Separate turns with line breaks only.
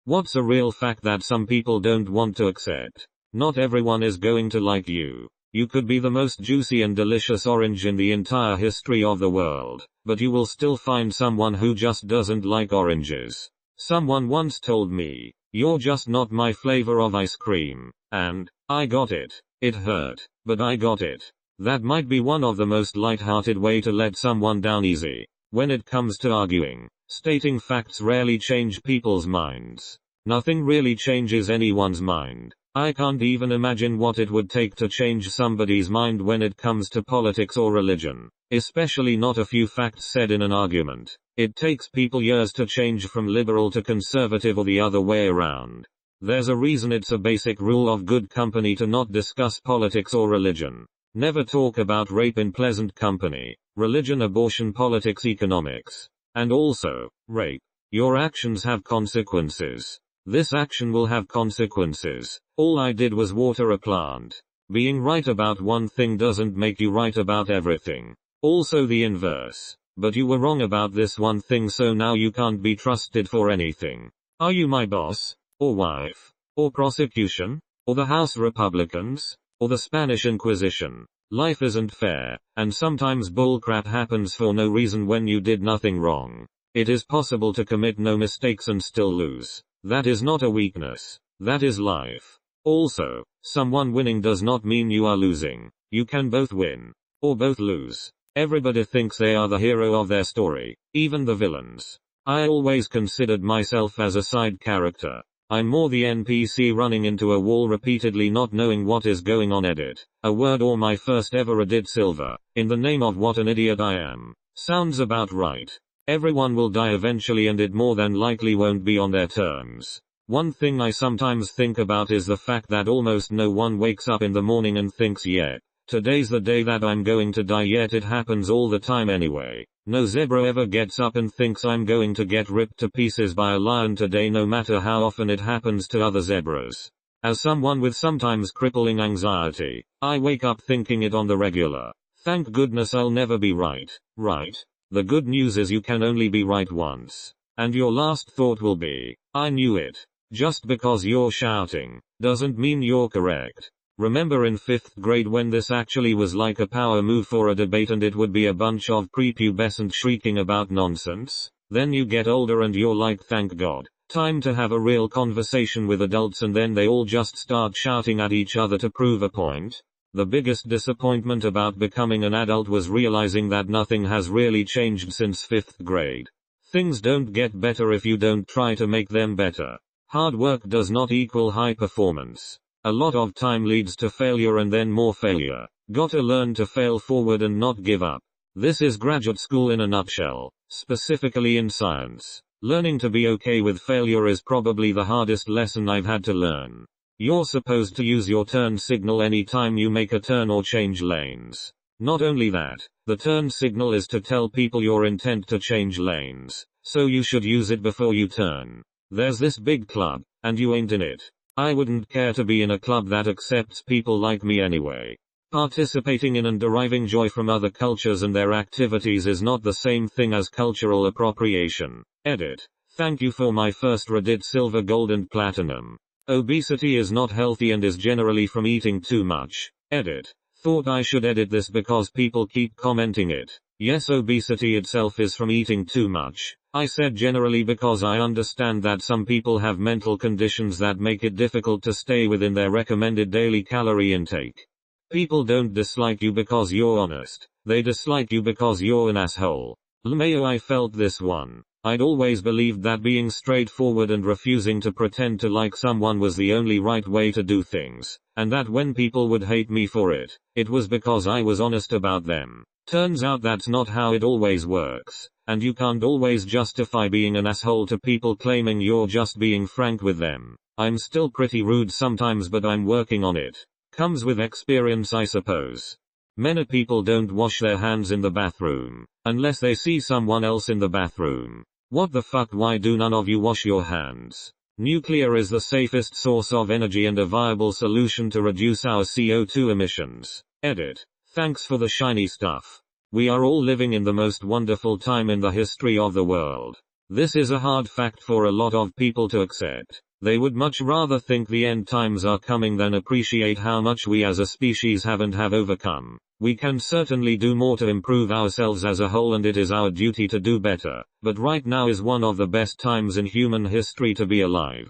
What's a real fact that some people don't want to accept? Not everyone is going to like you. You could be the most juicy and delicious orange in the entire history of the world, but you will still find someone who just doesn't like oranges. Someone once told me, "You're just not my flavor of ice cream," and I got it. It hurt, but I got it. That might be one of the most light-hearted way to let someone down easy. When it comes to arguing, stating facts rarely change people's minds. Nothing really changes anyone's mind. I can't even imagine what it would take to change somebody's mind when it comes to politics or religion. Especially not a few facts said in an argument. It takes people years to change from liberal to conservative or the other way around. There's a reason it's a basic rule of good company to not discuss politics or religion. Never talk about rape in pleasant company, religion, abortion, politics, economics. And also, rape. Your actions have consequences. This action will have consequences. All I did was water a plant. Being right about one thing doesn't make you right about everything. Also the inverse. But you were wrong about this one thing, so now you can't be trusted for anything. Are you my boss? Or wife? Or prosecution? Or the House Republicans? Or the Spanish Inquisition? Life isn't fair, and sometimes bullcrap happens for no reason when you did nothing wrong. It is possible to commit no mistakes and still lose. That is not a weakness. That is life. Also, someone winning does not mean you are losing. You can both win. Or both lose. Everybody thinks they are the hero of their story, even the villains. I always considered myself as a side character. I'm more the NPC running into a wall repeatedly not knowing what is going on. Edit a word or my first ever Reddit silver. In the name of what an idiot I am. Sounds about right. Everyone will die eventually and it more than likely won't be on their terms. One thing I sometimes think about is the fact that almost no one wakes up in the morning and thinks, yeah, today's the day that I'm going to die, yet it happens all the time anyway. No zebra ever gets up and thinks I'm going to get ripped to pieces by a lion today, no matter how often it happens to other zebras. As someone with sometimes crippling anxiety, I wake up thinking it on the regular. Thank goodness I'll never be right. Right? The good news is you can only be right once. And your last thought will be, I knew it. Just because you're shouting, doesn't mean you're correct. Remember in 5th grade when this actually was like a power move for a debate and it would be a bunch of prepubescent shrieking about nonsense? Then you get older and you're like, thank God. Time to have a real conversation with adults, and then they all just start shouting at each other to prove a point. The biggest disappointment about becoming an adult was realizing that nothing has really changed since 5th grade. Things don't get better if you don't try to make them better. Hard work does not equal high performance. A lot of time leads to failure and then more failure. Gotta learn to fail forward and not give up. This is graduate school in a nutshell, specifically in science. Learning to be okay with failure is probably the hardest lesson I've had to learn. You're supposed to use your turn signal anytime you make a turn or change lanes. Not only that, the turn signal is to tell people your intent to change lanes, so you should use it before you turn. There's this big club, and you ain't in it. I wouldn't care to be in a club that accepts people like me anyway. Participating in and deriving joy from other cultures and their activities is not the same thing as cultural appropriation. Edit. Thank you for my first Reddit silver, gold and platinum. Obesity is not healthy and is generally from eating too much. Edit. Thought I should edit this because people keep commenting it. Yes, obesity itself is from eating too much. I said generally because I understand that some people have mental conditions that make it difficult to stay within their recommended daily calorie intake. People don't dislike you because you're honest. They dislike you because you're an asshole. LMAO, I felt this one. I'd always believed that being straightforward and refusing to pretend to like someone was the only right way to do things, and that when people would hate me for it, it was because I was honest about them. Turns out that's not how it always works, and you can't always justify being an asshole to people claiming you're just being frank with them. I'm still pretty rude sometimes, but I'm working on it. Comes with experience, I suppose. Many people don't wash their hands in the bathroom, unless they see someone else in the bathroom. What the fuck, why do none of you wash your hands? Nuclear is the safest source of energy and a viable solution to reduce our CO2 emissions. Edit. Thanks for the shiny stuff. We are all living in the most wonderful time in the history of the world. This is a hard fact for a lot of people to accept. They would much rather think the end times are coming than appreciate how much we as a species have overcome. We can certainly do more to improve ourselves as a whole, and it is our duty to do better. But right now is one of the best times in human history to be alive.